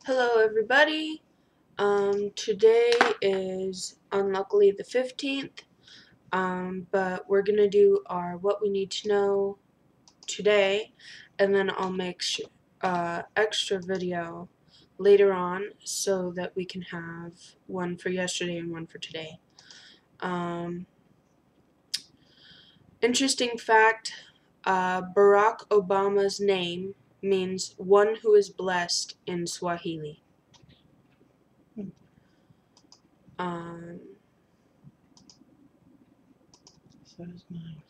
Hello everybody. Today is unluckily the 15th, but we're gonna do our what we need to know today, and then I'll make extra video later on so that we can have one for yesterday and one for today. Interesting fact, Barack Obama's name means one who is blessed in Swahili. So is mine.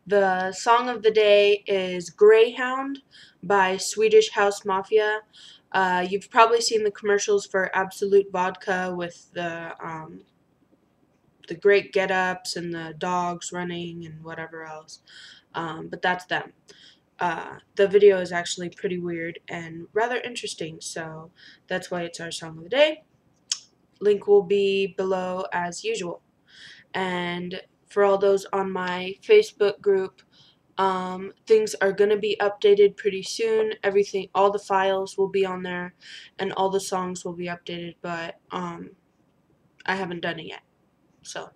The song of the day is Greyhound by Swedish House Mafia. You've probably seen the commercials for Absolute Vodka with the great get-ups and the dogs running and whatever else. But that's them. The video is actually pretty weird and rather interesting, so that's why it's our song of the day. Link will be below as usual. And for all those on my Facebook group, things are going to be updated pretty soon. Everything, all the files will be on there, and all the songs will be updated, but I haven't done it yet. So,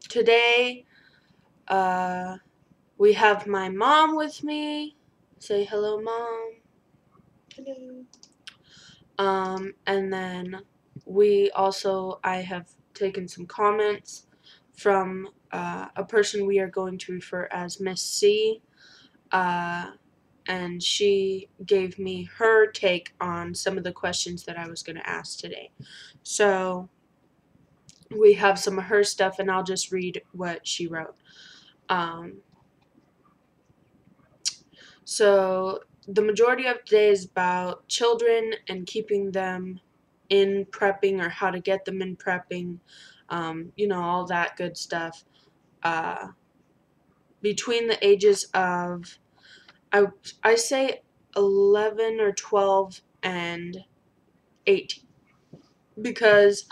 today, we have my mom with me. Say hello, Mom. Hello. And then I have taken some comments from a person we are going to refer as Mrs.C. And she gave me her take on some of the questions that I was going to ask today. So we have some of her stuff, and I'll just read what she wrote. So the majority of today is about children and keeping them in prepping, or how to get them in prepping, all that good stuff. Between the ages of, I say 11 or 12 and 18, because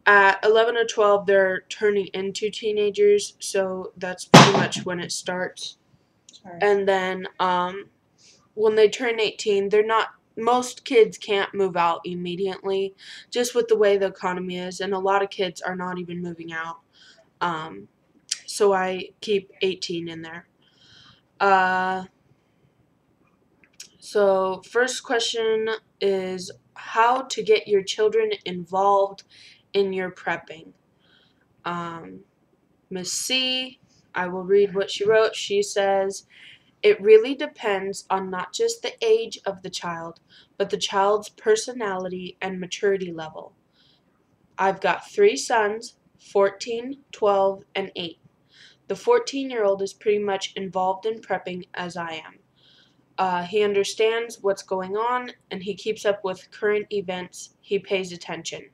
at 11 or 12 they're turning into teenagers, so that's pretty much when it starts. Sorry. And then when they turn 18, most kids can't move out immediately, just with the way the economy is, and a lot of kids are not even moving out. So I keep 18 in there. So first question is how to get your children involved in your prepping. Mrs.C, I will read what she wrote. She says, it really depends on not just the age of the child, but the child's personality and maturity level. I've got 3 sons, 14, 12, and 8. The 14-year-old is pretty much involved in prepping as I am. He understands what's going on, and he keeps up with current events. He pays attention.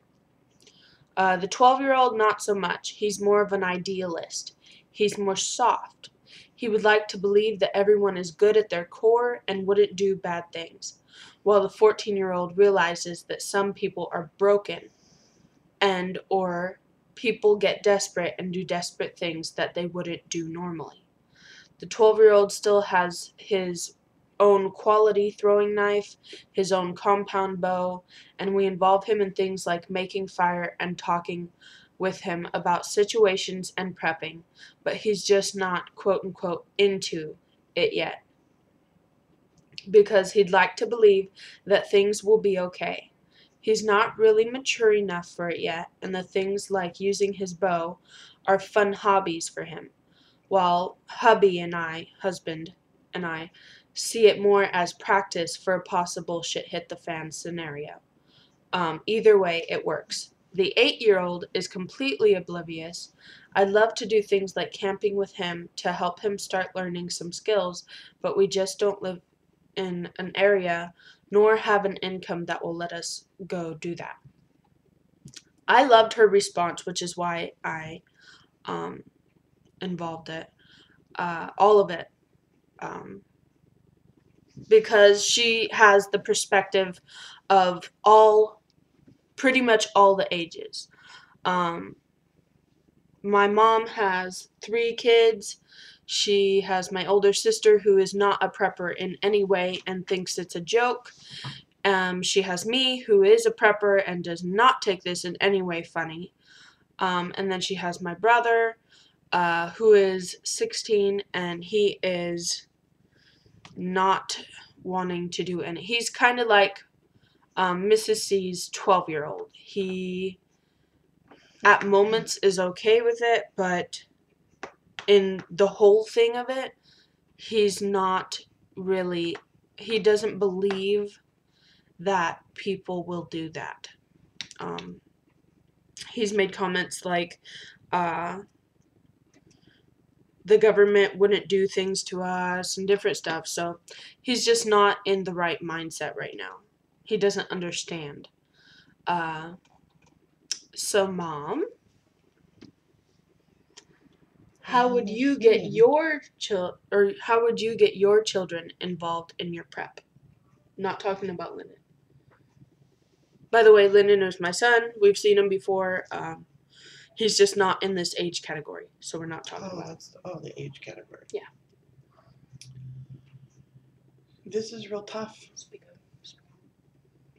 The 12-year-old, not so much. He's more of an idealist. He's more soft. He would like to believe that everyone is good at their core and wouldn't do bad things, while the 14-year-old realizes that some people are broken, or people get desperate and do desperate things that they wouldn't do normally. The 12-year-old still has his own quality throwing knife, his own compound bow, and we involve him in things like making fire and talking with him about situations and prepping, but he's just not quote-unquote into it yet, because he'd like to believe that things will be okay. He's not really mature enough for it yet, and the things like using his bow are fun hobbies for him, while husband and I, see it more as practice for a possible shit hit the fan scenario. Either way, it works. The 8-year-old is completely oblivious. I'd love to do things like camping with him to help him start learning some skills, but we just don't live in an area nor have an income that will let us go do that. I loved her response, which is why I involved it. All of it. Because she has the perspective of pretty much all the ages. My mom has 3 kids. She has my older sister who is not a prepper in any way and thinks it's a joke. She has me who is a prepper and does not take this in any way funny. And then she has my brother who is 16 and he is not wanting to do any. He's kind of like Mrs.C's 12-year-old. He at moments is okay with it, but in the whole thing of it, he's not really, he doesn't believe that people will do that. He's made comments like, the government wouldn't do things to us and different stuff. So he's just not in the right mindset right now. He doesn't understand. So Mom, how would you get your how would you get your children involved in your prep? Not talking about Lennon. By the way, Lennon is my son. We've seen him before. He's just not in this age category, so we're not talking about. That's the age category. Yeah. This is real tough.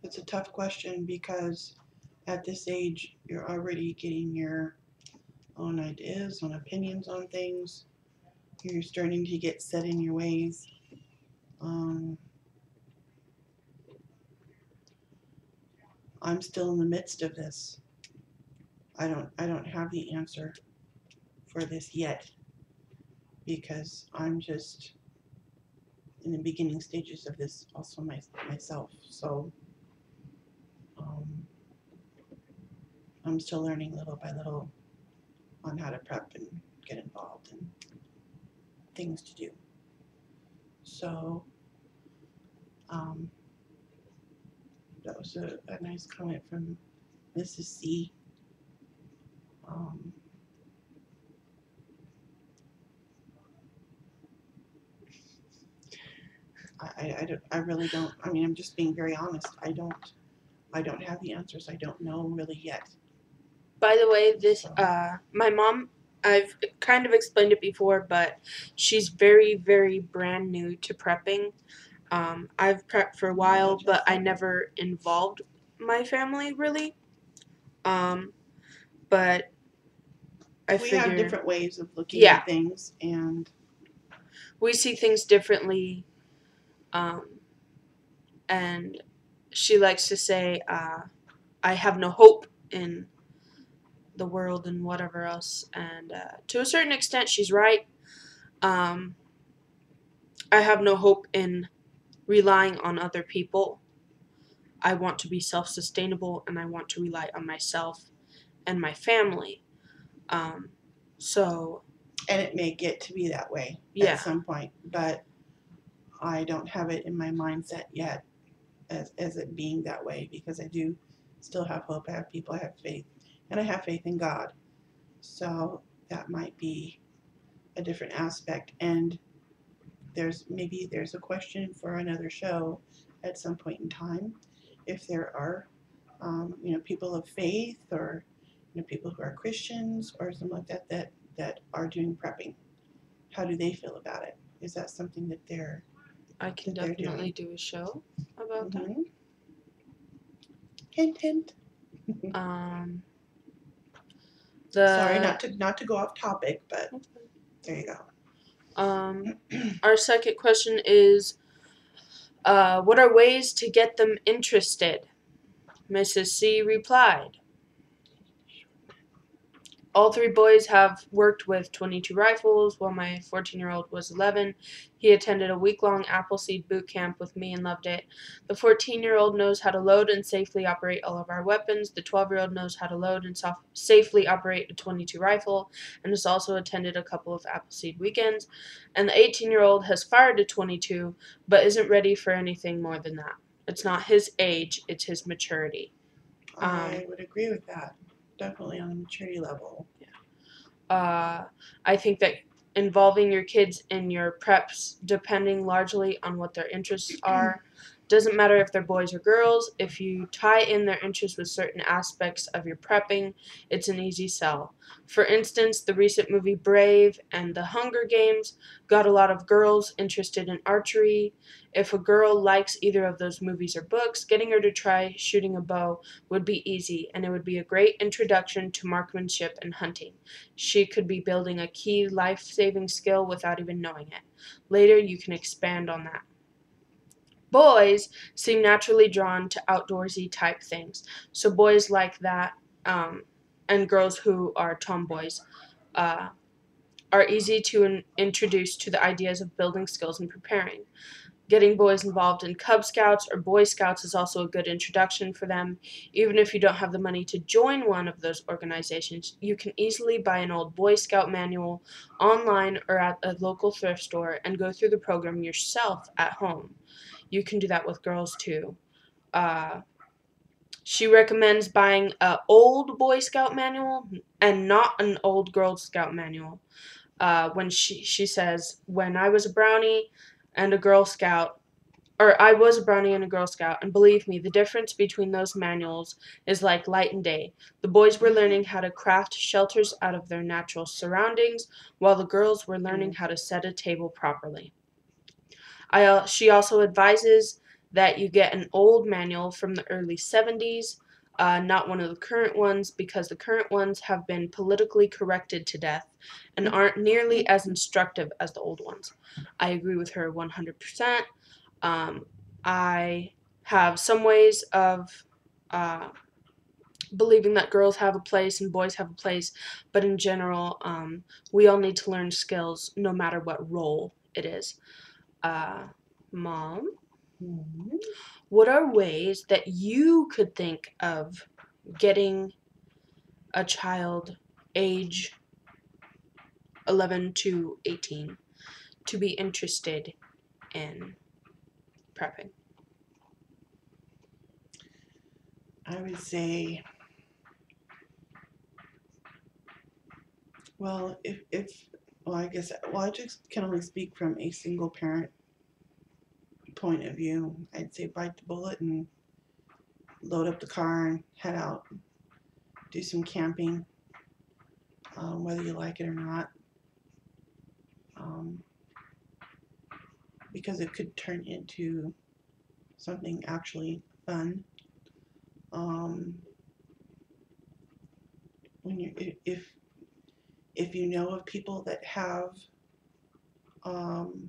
It's a tough question because at this age, you're already getting your own ideas, own opinions on things. You're starting to get set in your ways. I'm still in the midst of this. I don't have the answer for this yet because I'm just in the beginning stages of this also myself. So I'm still learning little by little on how to prep and get involved and things to do. So that was a nice comment from Mrs.C. I really don't. I mean, I'm just being very honest. I don't have the answers. I don't know really yet. By the way, this my mom, I've kind of explained it before, but she's very, very brand new to prepping. I've prepped for a while, but I never involved my family really. But we have different ways of looking Yeah. at things, and we see things differently. And she likes to say, I have no hope in the world and whatever else. And to a certain extent, she's right. I have no hope in relying on other people. I want to be self-sustainable, and I want to rely on myself and my family. And it may get to be that way at some point, but I don't have it in my mindset yet as it being that way because I do still have hope. I have people, I have faith, and I have faith in God. So that might be a different aspect. And there's a question for another show at some point in time. If there are, people of faith or people who are Christians or something like that are doing prepping, how do they feel about it? Is that something that they're I can definitely do a show about that. Hint, hint. Sorry, not to go off topic, but there you go. Our second question is, what are ways to get them interested? Mrs.C replied, all three boys have worked with .22 rifles while my 14-year-old was 11. He attended a week-long Appleseed boot camp with me and loved it. The 14-year-old knows how to load and safely operate all of our weapons. The 12-year-old knows how to load and safely operate a .22 rifle and has also attended a couple of Appleseed weekends. And the 18-year-old has fired a .22 but isn't ready for anything more than that. It's not his age, it's his maturity. I would agree with that. Definitely on the maturity level. I think that involving your kids in your preps, depending largely on what their interests are, Doesn't matter if they're boys or girls, if you tie in their interests with certain aspects of your prepping, it's an easy sell. For instance, the recent movie Brave and The Hunger Games got a lot of girls interested in archery. If a girl likes either of those movies or books, getting her to try shooting a bow would be easy, and it would be a great introduction to marksmanship and hunting. She could be building a key life-saving skill without even knowing it. Later, you can expand on that. Boys seem naturally drawn to outdoorsy type things, so boys like that, and girls who are tomboys uh, are easy to introduce to the ideas of building skills and preparing. Getting boys involved in Cub Scouts or Boy Scouts is also a good introduction for them. Even if you don't have the money to join one of those organizations, you can easily buy an old Boy Scout manual online or at a local thrift store and go through the program yourself at home. You can do that with girls too. Uh, she recommends buying an old Boy Scout manual and not an old Girl Scout manual. When she says, when I was a brownie and a Girl Scout, or I was a brownie and a Girl Scout, and believe me, the difference between those manuals is like light and day. The boys were learning how to craft shelters out of their natural surroundings, while the girls were learning how to set a table properly. She also advises that you get an old manual from the early 70s, not one of the current ones, because the current ones have been politically corrected to death and aren't nearly as instructive as the old ones. I agree with her 100%. I have some ways of uh, believing that girls have a place and boys have a place, but in general, we all need to learn skills no matter what role it is. Uh, Mom, what are ways that you could think of getting a child age 11 to 18 to be interested in prepping? I would say, well, I just can only speak from a single parent point of view. I'd say bite the bullet and load up the car and head out, do some camping, whether you like it or not, um, because it could turn into something actually fun. Um, when you if you know of people that have um,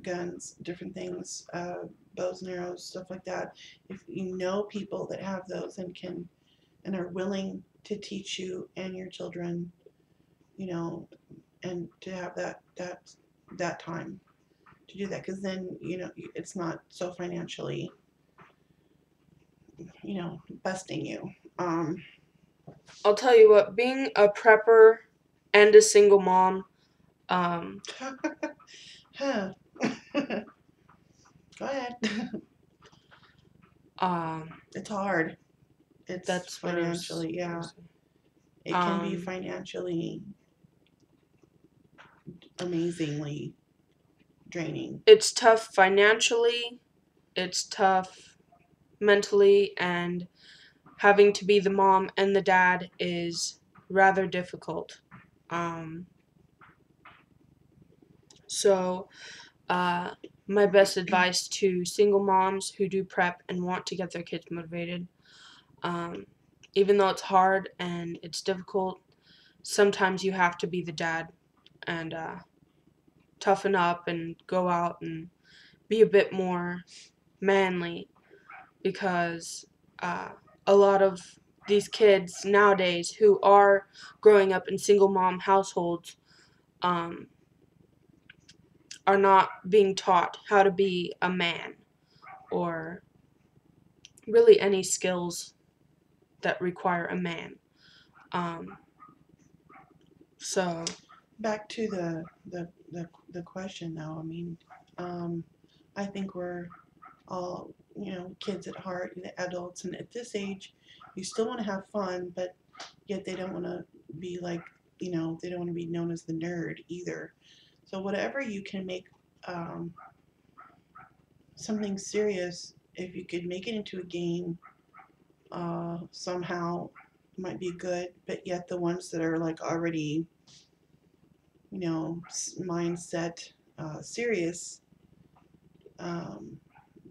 guns, different things, bows and arrows, stuff like that. If you know people that have those and are willing to teach you and your children, you know, and to have that time to do that, because then it's not so financially, busting you. I'll tell you what, being a prepper and a single mom, Huh. Go ahead. It's hard. It's that's financially, yeah. It can be financially amazingly draining. It's tough financially, it's tough mentally, and having to be the mom and the dad is rather difficult. Um, so, my best advice to single moms who do prep and want to get their kids motivated, um, even though it's hard and it's difficult, sometimes you have to be the dad and toughen up and go out and be a bit more manly, because uh, a lot of these kids nowadays who are growing up in single mom households um, are not being taught how to be a man or really any skills that require a man. Um, so Back to the question though. I mean, I think we're all kids at heart, adults, and at this age, you still want to have fun, but yet they don't want to be like they don't want to be known as the nerd either. So whatever you can make um, something serious, if you could make it into a game, somehow might be good. But yet the ones that are like already, mindset serious, um,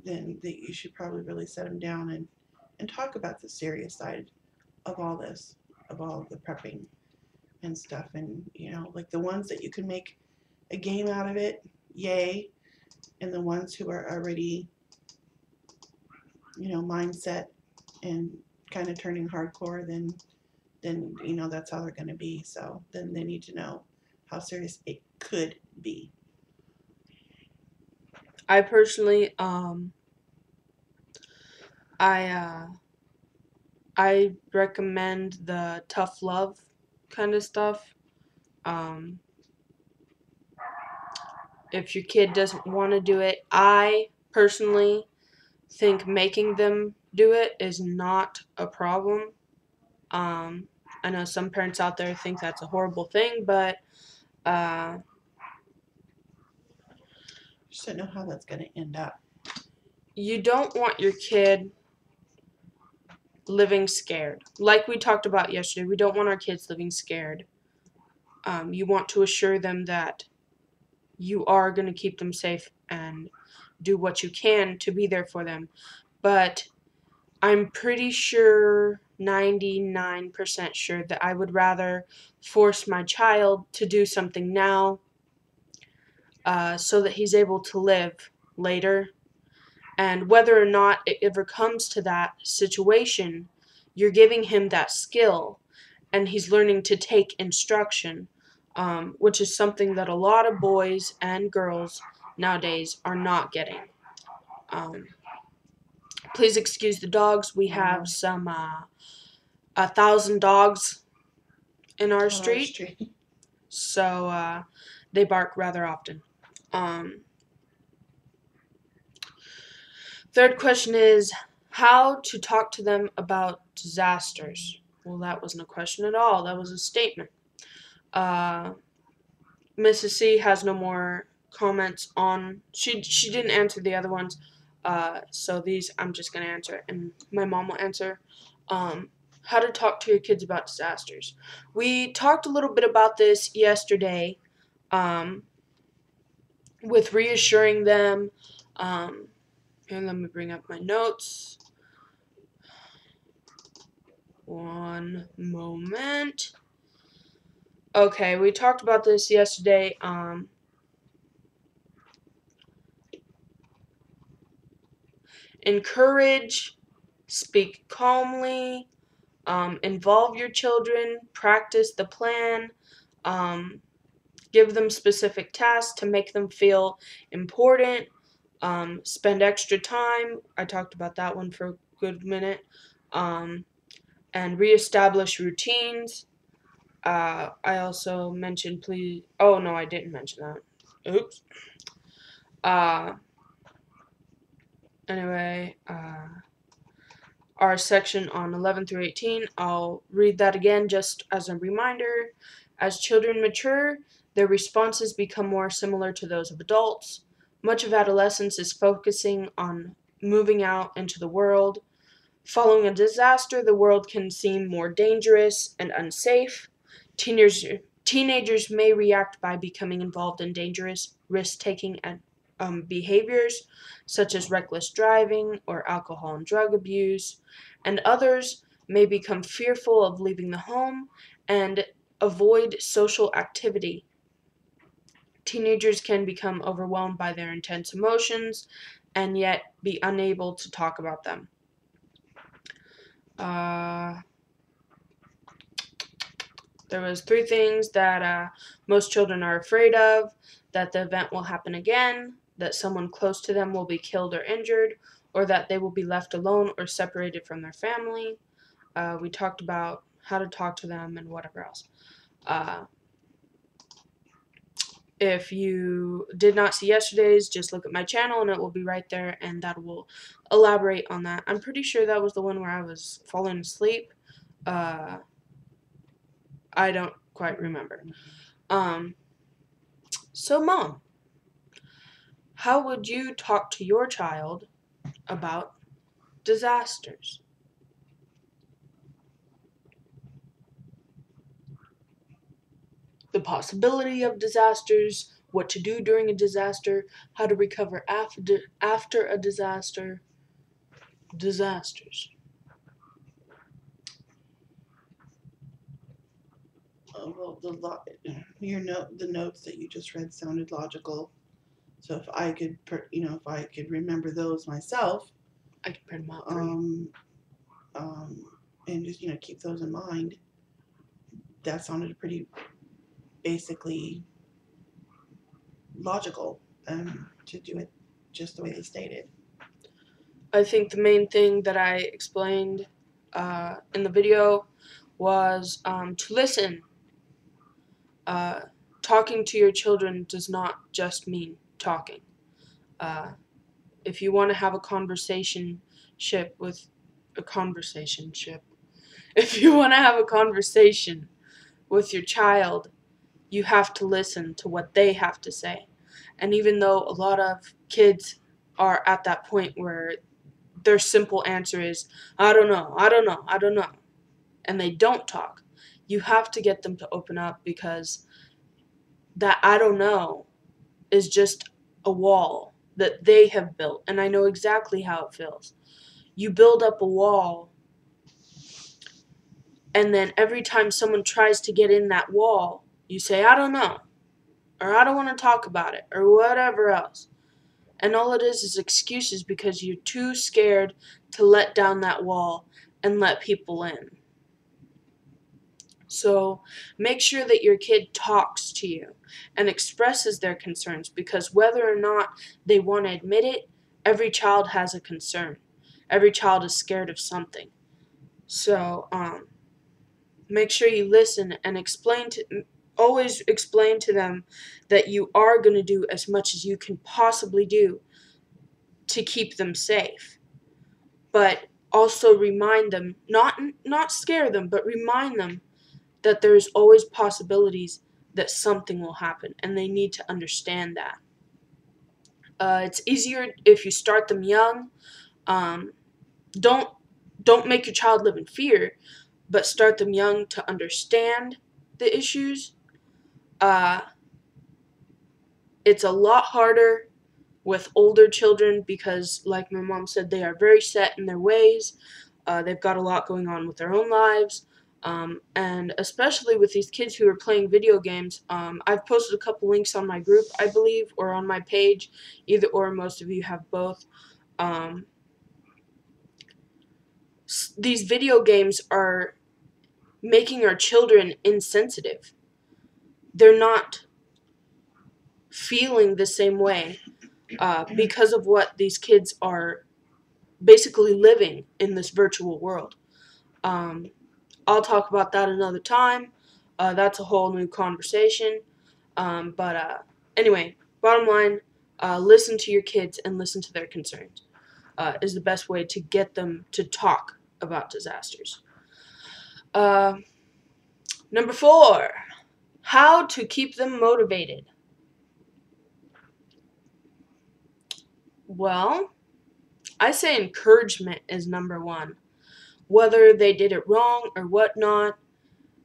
then that you should probably really set them down and talk about the serious side of all this, of all the prepping and stuff. And, like the ones that you can make a game out of it, yay. And the ones who are already, mindset and kind of turning hardcore, then that's how they're going to be. So then they need to know how serious it could be. I personally, I recommend the tough love kind of stuff. Um, if your kid doesn't want to do it, I personally think making them do it is not a problem. Um, I know some parents out there think that's a horrible thing, but just don't know how that's going to end up. You don't want your kid living scared. Like we talked about yesterday, we don't want our kids living scared. You want to assure them that you are going to keep them safe and do what you can to be there for them. But I'm pretty sure, 99% sure, that I would rather force my child to do something now so that he's able to live later. And whether or not it ever comes to that situation, you're giving him that skill and he's learning to take instruction, which is something that a lot of boys and girls nowadays are not getting. Please excuse the dogs. We have some 1,000 dogs in our street, so they bark rather often. Third question is how to talk to them about disasters. Well, that wasn't a question at all. That was a statement. Mrs.C has no more comments on. She didn't answer the other ones, so these I'm just gonna answer, and my mom will answer. How to talk to your kids about disasters. We talked a little bit about this yesterday, with reassuring them. Here, let me bring up my notes. One moment. Okay, we talked about this yesterday. Encourage, speak calmly, involve your children, practice the plan, give them specific tasks to make them feel important, spend extra time. I talked about that one for a good minute. And reestablish routines. I also mentioned please. Oh no, I didn't mention that. Oops. Anyway, our section on 11 through 18, I'll read that again just as a reminder. As children mature, their responses become more similar to those of adults. Much of adolescence is focusing on moving out into the world. Following a disaster, the world can seem more dangerous and unsafe. Teenagers may react by becoming involved in dangerous, risk-taking behaviors, such as reckless driving or alcohol and drug abuse, and others may become fearful of leaving the home and avoid social activity. Teenagers can become overwhelmed by their intense emotions and yet be unable to talk about them. There was 3 things that most children are afraid of: that the event will happen again, that someone close to them will be killed or injured, or that they will be left alone or separated from their family. We talked about how to talk to them and whatever else. If you did not see yesterday's, just look at my channel and it will be right there, and that will elaborate on that. I'm pretty sure that was the one where I was falling asleep. I don't quite remember. So, Mom, How would you talk to your child about disasters? The possibility of disasters, what to do during a disaster, how to recover after a disaster, disasters. Well, the notes that you just read sounded logical. So if I could, if I could remember those myself, I can print them out for you. And just keep those in mind. That sounded pretty basically logical, to do it just the way they stated. I think the main thing that I explained in the video was to listen. Talking to your children does not just mean talking. If you want to have a conversationship with a conversationship, if you want to have a conversation with your child, you have to listen to what they have to say. And even though a lot of kids are at that point where their simple answer is, I don't know, I don't know, I don't know, and they don't talk, you have to get them to open up, because that I don't know is just a wall that they have built, and I know exactly how it feels. You build up a wall, and then every time someone tries to get in that wall, you say, I don't know, or I don't want to talk about it, or whatever else. And all it is excuses, because you're too scared to let down that wall and let people in. So make sure that your kid talks to you and expresses their concerns, because whether or not they want to admit it, every child has a concern. Every child is scared of something. So make sure you listen and always explain to them that you are going to do as much as you can possibly do to keep them safe. But also remind them, not scare them, but remind them that there's always possibilities that something will happen, and they need to understand that. It's easier if you start them young. Um, don't make your child live in fear, but start them young to understand the issues. Uh, it's a lot harder with older children because, like my mom said, they are very set in their ways. They've got a lot going on with their own lives. And especially with these kids who are playing video games, I've posted a couple links on my group, I believe, or on my page, either or. Most of you have both. These video games are making our children insensitive. They're not feeling the same way because of what these kids are basically living in this virtual world. I'll talk about that another time. That's a whole new conversation. Anyway, bottom line, listen to your kids and listen to their concerns is the best way to get them to talk about disasters. Number 4, how to keep them motivated. Well, I say encouragement is number 1. Whether they did it wrong or whatnot,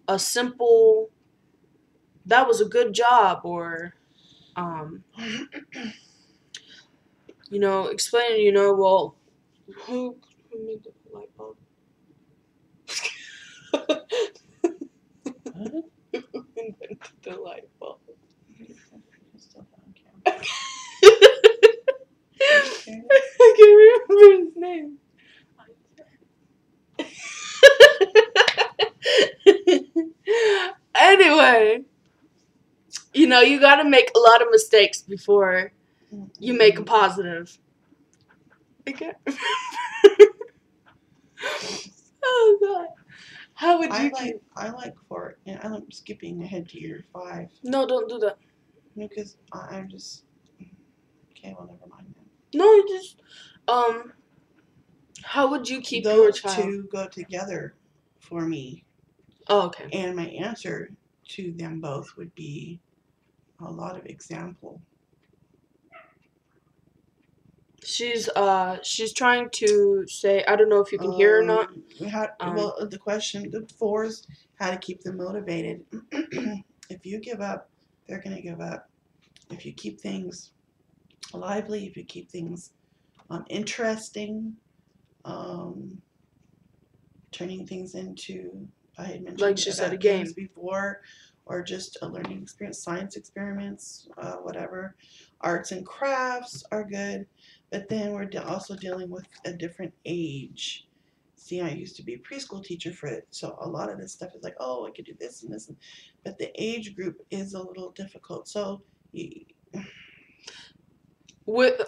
a simple, that was a good job, or explaining, well, who made the light bulb? Who invented the light bulb? I can't remember his name. Anyway, you gotta make a lot of mistakes before you make a positive. I can't remember. Oh God. How would you keep? I'm skipping ahead to your 5. No, don't do that. Because I'm just, okay, well, never mind then. No, you just, how would you keep your child? Those two go together for me. Oh, okay. And my answer to them both would be a lot of example. She's trying to say, I don't know if you can hear or not. Well, the question, the four is how to keep them motivated. If you give up, they're going to give up. If you keep things lively, if you keep things interesting, turning things into, I had mentioned Like she said, about a game games before, or just a learning experience, science experiments, whatever. Arts and crafts are good, but then we're also dealing with a different age. See, I used to be a preschool teacher for it, so a lot of this stuff is like, oh, I could do this and this, but the age group is a little difficult. So,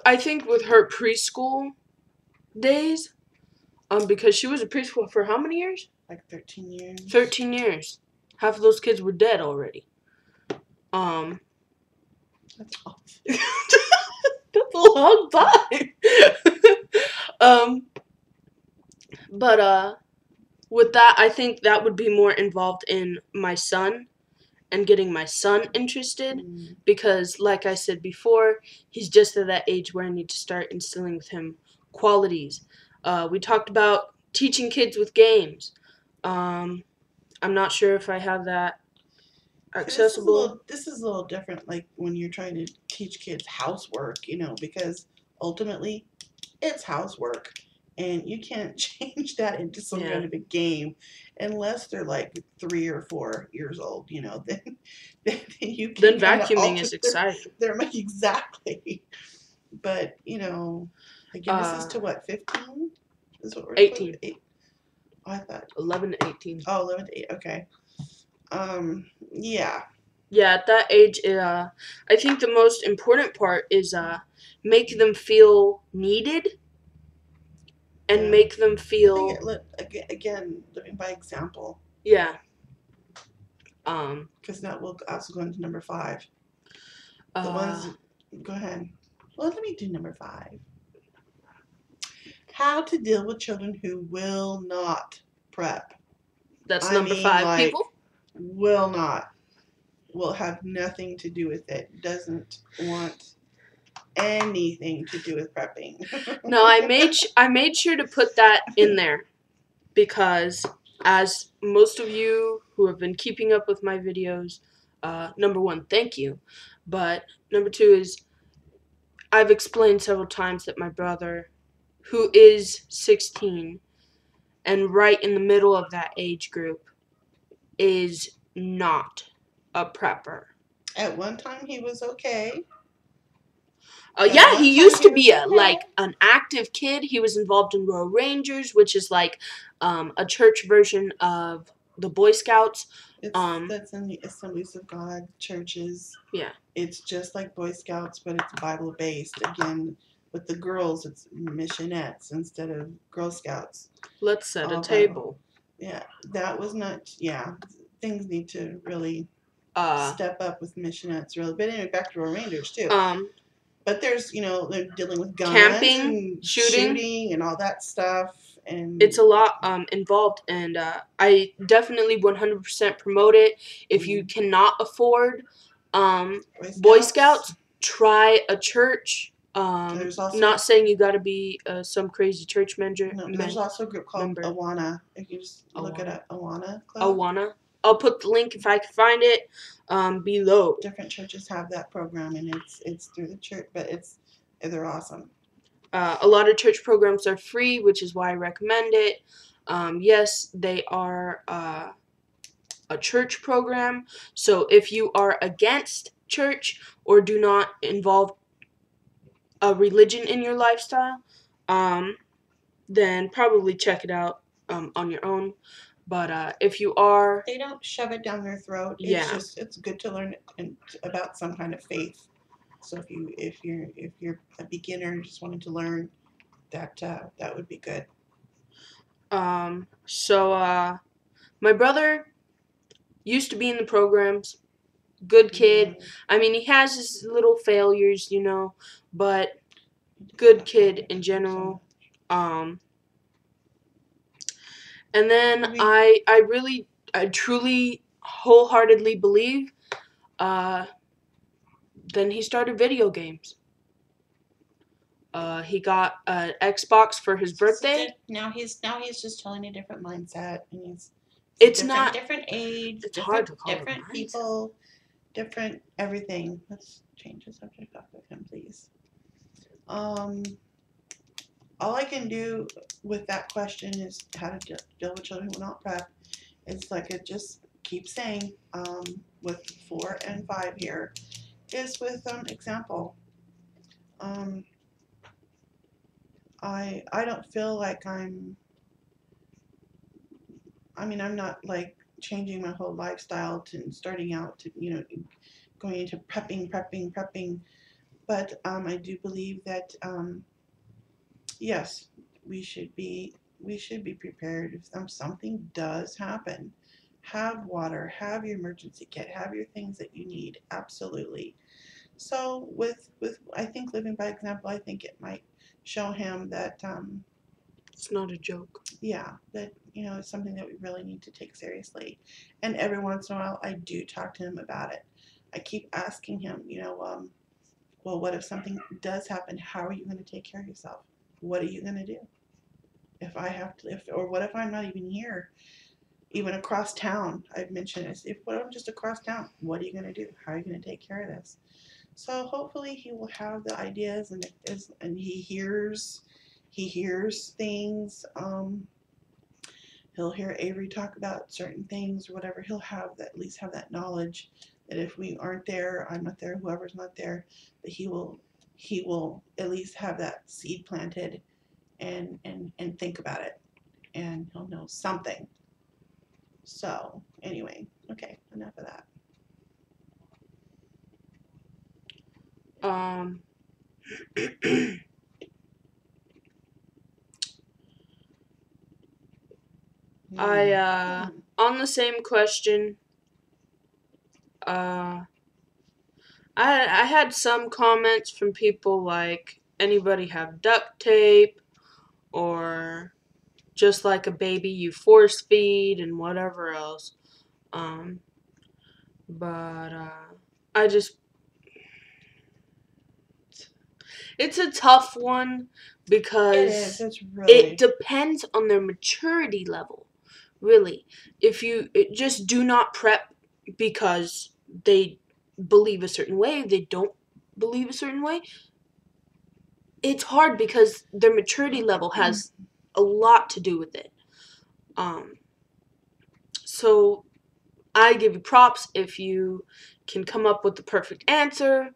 I think with her preschool days, because she was a preschool for how many years? Like 13 years. 13 years. Half of those kids were dead already. That's awful. That's a long time. But with that, I think that would be more involved in my son and getting my son interested, because like I said before, he's just at that age where I need to start instilling with him qualities. We talked about teaching kids with games. I'm not sure if I have that accessible. This is a little different, like when you're trying to teach kids housework, because ultimately it's housework, and you can't change that into some kind of a game unless they're like 3 or 4 years old. Then you can. Then vacuuming is exciting. They're exactly, but again, this is to what, 15? Is what we're 18. 8. Oh, I thought 11 to 18. Oh, 11 to 8. Okay. Yeah. Yeah, at that age, I think the most important part is make them feel needed and make them feel. Again, living by example. Yeah. Because now we'll also go into number 5. The ones. Go ahead. Well, let me do number 5. How to deal with children who will not prep. That's number 5, people. Will not. Will have nothing to do with it. Doesn't want anything to do with prepping. No, I made sure to put that in there because, as most of you who have been keeping up with my videos, number 1, thank you. But number 2 is I've explained several times that my brother, who is 16 and right in the middle of that age group, is not a prepper. At one time, he was okay. Yeah, he used to be an active kid. He was involved in Royal Rangers, which is like a church version of the Boy Scouts. That's in the Assemblies of God churches. Yeah. It's just like Boy Scouts, but it's Bible based. Again, with the girls, it's missionettes instead of Girl Scouts. Let's set a table. Yeah, that was not. Yeah, things need to really step up with missionettes. Really, but anyway, back to Royal Rangers too. But there's, they're dealing with guns, camping, and shooting, and all that stuff, and it's a lot involved. And I definitely 100% promote it. If you cannot afford Boy Scouts, try a church. Not saying you got to be some crazy church member. No, there's also a group called Awana. If you just look it up, Awana Club. Awana. I'll put the link if I can find it below. Different churches have that program, and it's through the church, but they're awesome. A lot of church programs are free, which is why I recommend it. Yes, they are a church program. So if you are against church or do not involve a religion in your lifestyle, then probably check it out on your own. But if you are, they don't shove it down their throat. It's good to learn about some kind of faith. So if you're a beginner just wanting to learn, that would be good. So my brother used to be in the programs. Good kid. I mean, he has his little failures, but good kid in general. And then I truly, wholeheartedly believe, then he started video games. He got an Xbox for his birthday. Now he's just totally a different mindset, and it's not different age, it's different hard to call different people, different everything. Let's change the subject off with him, please. All I can do with that question is how to deal with children who will not prep. It's like it just keeps saying with 4 and 5 here is with example. I don't feel like I'm not like changing my whole lifestyle to starting out to going into prepping, but I do believe that yes, we should be prepared if something does happen. Have water, have your emergency kit, have your things that you need, absolutely. So with I think living by example, I think it might show him that it's not a joke. Yeah, that it's something that we really need to take seriously. And every once in a while, I do talk to him about it. I keep asking him, well, what if something does happen? How are you going to take care of yourself? What are you going to do? If I have to, or what if I'm not even here, even across town? I've mentioned this. What if I'm just across town? What are you going to do? How are you going to take care of this? So hopefully he will have the ideas, and he hears things. He'll hear Avery talk about certain things or whatever. He'll have that, at least have that knowledge that if we aren't there, I'm not there, whoever's not there, that he will at least have that seed planted and think about it, and he'll know something. So anyway, okay, enough of that. On the same question, I had some comments from people like, anybody have duct tape, or just like a baby you force feed, and whatever else. I just, it's a tough one because it depends on their maturity level. Really, if you just do not prep because they believe a certain way, they don't believe a certain way, it's hard because their maturity level has a lot to do with it. So I give you props if you can come up with the perfect answer,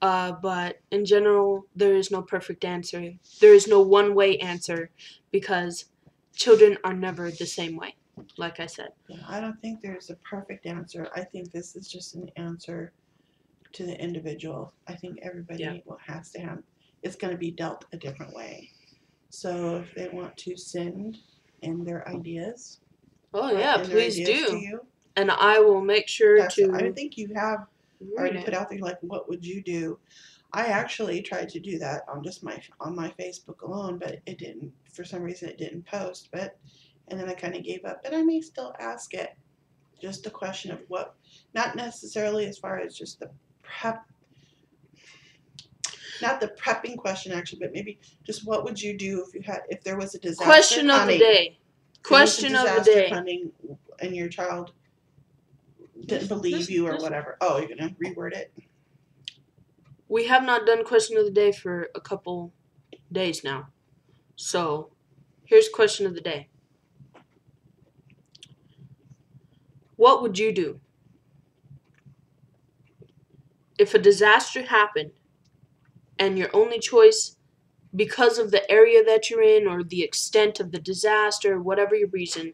but in general, there is no perfect answer. There is no one-way answer because children are never the same way, like I said. Yeah, I don't think there's a perfect answer. I think this is just an answer to the individual. I think everybody has to have, it's going to be dealt a different way. So if they want to send in their ideas, please do. And I will make sure to. I think you have already put out there, like, what would you do? I actually tried to do that on just on my Facebook alone, but it didn't. For some reason, it didn't post. And then I kind of gave up. But I may still ask it. Just a question of what, not necessarily as far as just the prep. Not the prepping question, actually, but maybe just what would you do if there was a disaster Question of the day. Question of the day. Coming and your child didn't believe you or whatever. Oh, you're gonna reword it. We have not done question of the day for a couple days now, so here's question of the day. What would you do if a disaster happened and your only choice, because of the area that you're in or the extent of the disaster, whatever your reason,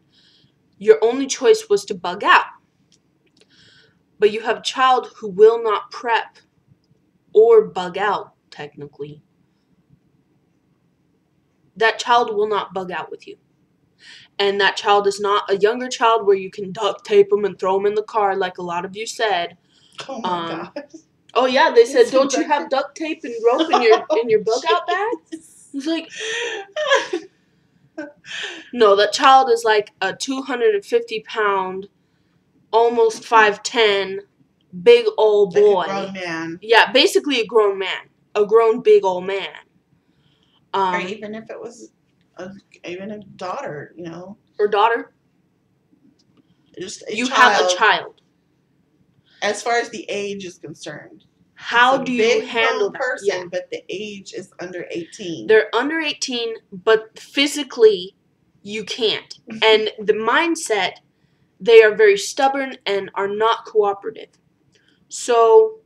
your only choice was to bug out? But you have a child who will not prep or bug out, technically. That child will not bug out with you. And that child is not a younger child where you can duct tape them and throw them in the car like a lot of you said. Oh my God. Oh yeah, they said, don't you have duct tape and rope in your bug out bag? It's like, no, that child is like a 250-pound, almost 5'10", big old boy. Like a grown man. Yeah, basically a grown man. A grown big old man. Or even if it was even a daughter, or daughter. Just a you child. have a child. As far as the age is concerned. How do you handle that? Person, yeah. But the age is under 18. They're under 18, but physically you can't. And the mindset, they are very stubborn and are not cooperative. So,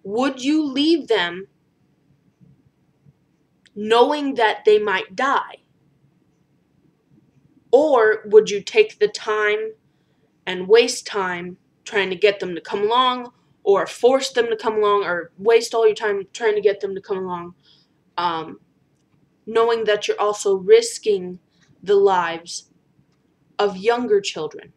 would you leave them knowing that they might die? Or would you take the time and waste time trying to get them to come along, or force them to come along, or waste all your time trying to get them to come along, knowing that you're also risking the lives of younger children?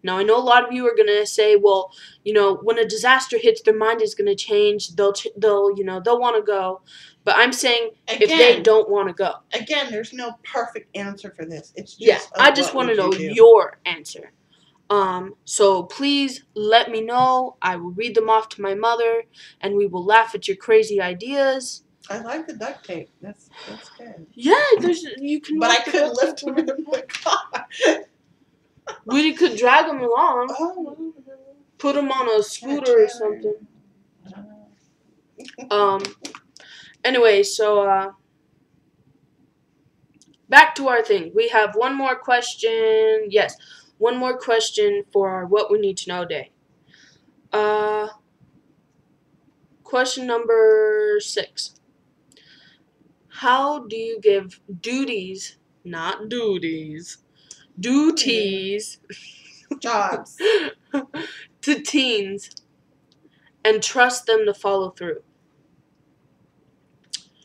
Now, I know a lot of you are going to say, well, when a disaster hits, their mind is going to change. They'll want to go. But I'm saying, again, if they don't want to go. Again, there's no perfect answer for this. It's just I just want to know your answer. So please let me know. I will read them off to my mother, and we will laugh at your crazy ideas. I like the duct tape. That's good. Yeah, you can. But I couldn't lift them in the car. We could drag them along. Oh. Put them on a scooter or something. Anyway, so back to our thing. We have one more question. Yes, one more question for our What We Need to Know day. Question number 6. How do you give duties, not duties, jobs to teens and trust them to follow through?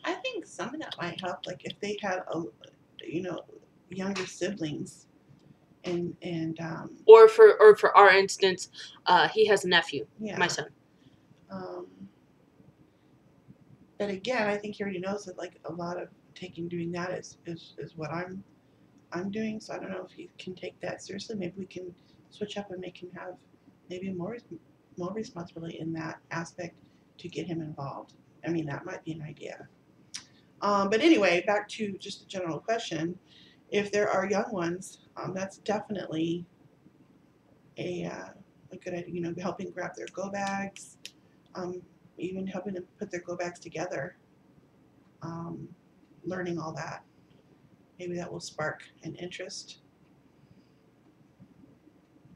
I think some of that might help, like if they had younger siblings, and or for our instance, he has a nephew, my son. But again, I think he already knows that, like, a lot of doing that is what I'm doing. So I don't know if he can take that seriously. Maybe we can switch up and make him have maybe more responsibility in that aspect to get him involved. I mean, that might be an idea. But anyway, back to just the general question. If there are young ones, that's definitely a good idea. Helping grab their go bags, even helping them put their go bags together, learning all that. Maybe that will spark an interest.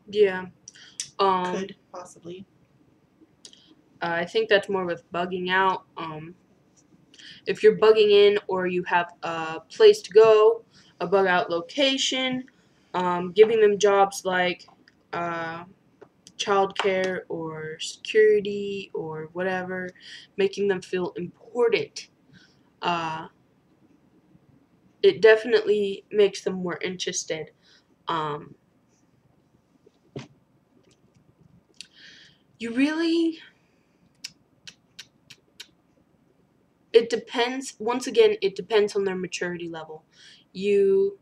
Yeah. Could possibly. I think that's more with bugging out. If you're bugging in, or you have a place to go, a bug out location, giving them jobs like childcare or security or whatever, making them feel important. It definitely makes them more interested. It depends. Once again, it depends on their maturity level. You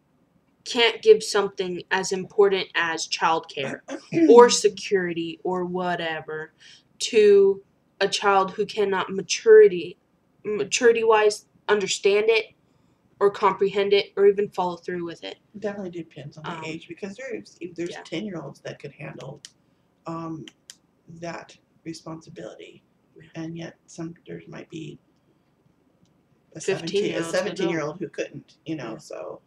can't give something as important as childcare or security or whatever to a child who cannot maturity-wise understand it or comprehend it or even follow through with it. It definitely depends on the age, because there's 10-year-olds that could handle that responsibility, and yet there might be a 17-year-old who couldn't, so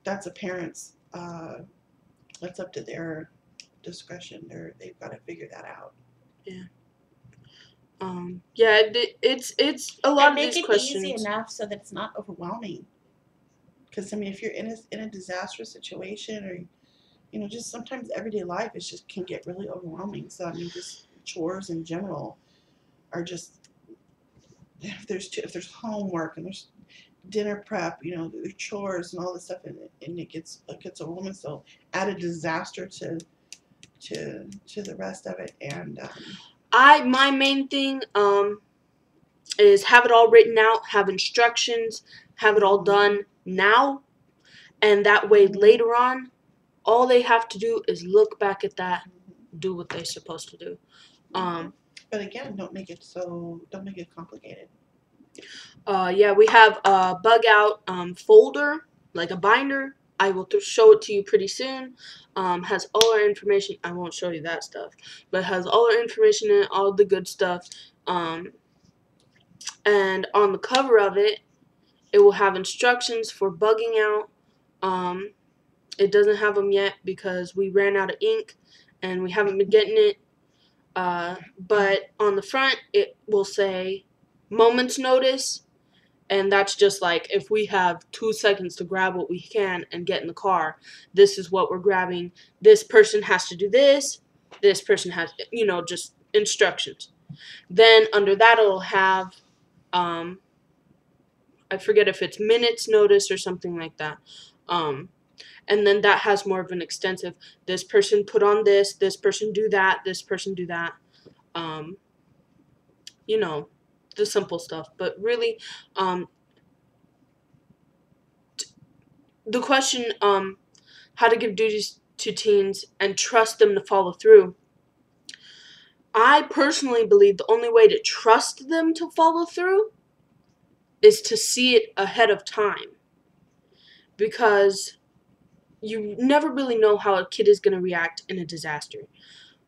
that's a parent's, that's up to their discretion. They've got to figure that out. Yeah. It's a lot of these questions. Make it easy enough so that it's not overwhelming. Because, I mean, if you're in a disastrous situation, or just sometimes everyday life can get really overwhelming. So I mean, just chores in general are just, if there's homework and there's dinner prep, there's chores and all this stuff, and it gets overwhelming. So add a disaster to the rest of it, and my main thing is have it all written out, have instructions, have it all done now, and that way later on, all they have to do is look back at that, do what they're supposed to do. But again, don't make it complicated. Yeah, we have a bug out folder, like a binder. I will show it to you pretty soon. Has all our information. I won't show you that stuff, but has all our information in it, all the good stuff. And on the cover of it, it will have instructions for bugging out. It doesn't have them yet because we ran out of ink and we haven't been getting it. But on the front, it will say moment's notice. And that's just like if we have 2 seconds to grab what we can and get in the car, this is what we're grabbing. This person has to do this. This person has, just instructions. Then under that, it'll have, I forget if it's minutes notice or something like that. And then that has more of an extensive, this person put on this person do that, this person do that. The simple stuff. But really, the question, how to give duties to teens and trust them to follow through. I personally believe the only way to trust them to follow through is to see it ahead of time. Because you never really know how a kid is going to react in a disaster.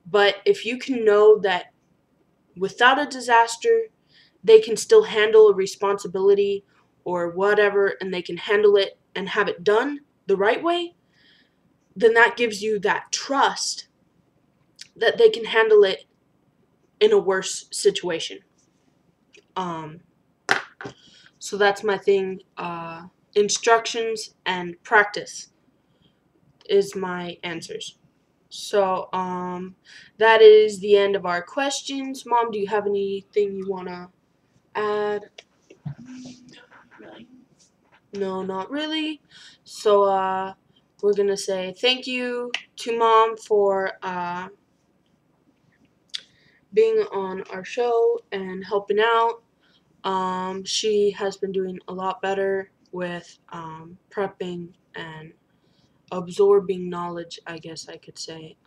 But if you can know that without a disaster, they can still handle a responsibility or whatever, and they can handle it and have it done the right way, then that gives you that trust that they can handle it in a worse situation. So that's my thing. Instructions and practice is my answers. So, that is the end of our questions. Mom, do you have anything you want to add? Really? No, not really. So, we're going to say thank you to Mom for, being on our show and helping out. She has been doing a lot better with, prepping and absorbing knowledge, I guess I could say.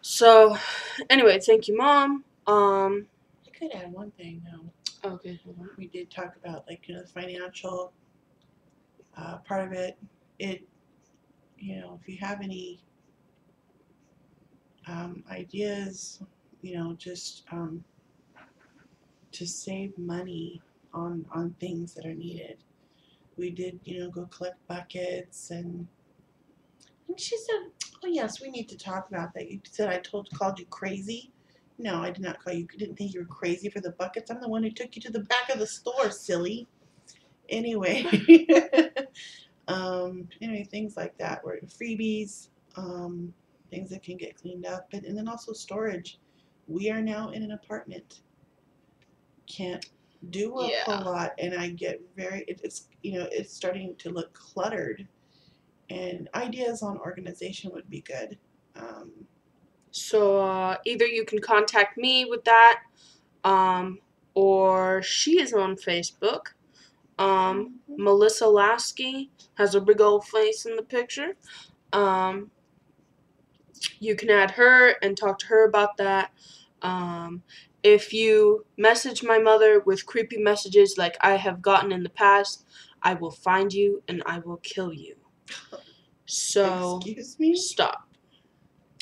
So, anyway, thank you, Mom. I could add one thing though. Okay, hold on. We did talk about the financial part of it. If you have any ideas, just to save money on things that are needed. We did, go collect buckets, and she said, "Oh yes, we need to talk about that." You said I called you crazy. No, I did not call you. Didn't think you were crazy for the buckets. I'm the one who took you to the back of the store, silly. Anyway, things like that were freebies, things that can get cleaned up, and then also storage. We are now in an apartment. Can't do a whole lot, and I get it's starting to look cluttered, and ideas on organization would be good. So either you can contact me with that, or she is on Facebook. Melissa Lasky has a big old face in the picture. You can add her and talk to her about that. If you message my mother with creepy messages like I have gotten in the past, I will find you and I will kill you. So, excuse me? Stop.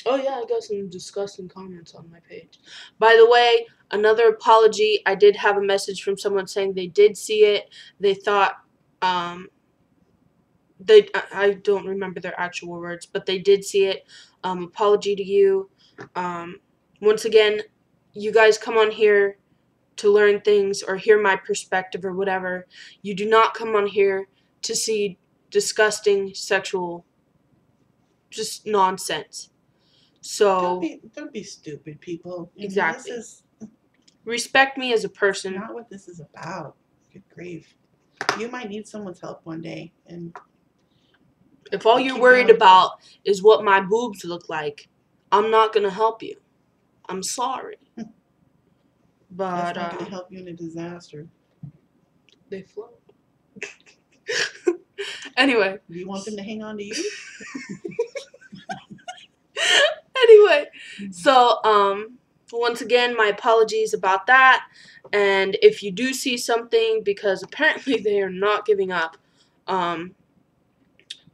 Oh yeah, I got some disgusting comments on my page. By the way, another apology. I did have a message from someone saying they did see it. They thought, I don't remember their actual words, but they did see it. Apology to you. Once again, you guys come on here to learn things or hear my perspective or whatever. You do not come on here to see disgusting sexual, just nonsense. So don't be stupid, people. Exactly. Respect me as a person. Not what this is about. Good grief. You might need someone's help one day, and if all you're worried about is what my boobs look like, I'm not gonna help you. I'm sorry. But that's not gonna help you in a disaster. They float. Anyway. Do you want them to hang on to you? Anyway, so once again, my apologies about that. And if you do see something, because apparently they are not giving up,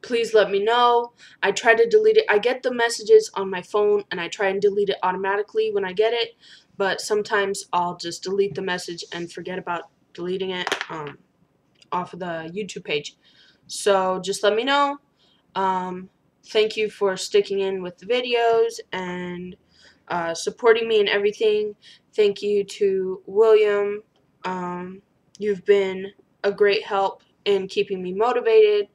please let me know. I try to delete it. I get the messages on my phone, and I try and delete it automatically when I get it. But sometimes I'll just delete the message and forget about deleting it off of the YouTube page. So just let me know. Thank you for sticking in with the videos and supporting me and everything. Thank you to William. You've been a great help in keeping me motivated.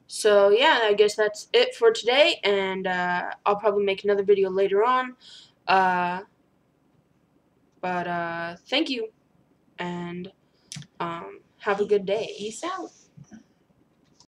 So yeah, I guess that's it for today, and I'll probably make another video later on. But thank you, and have a good day. Peace out.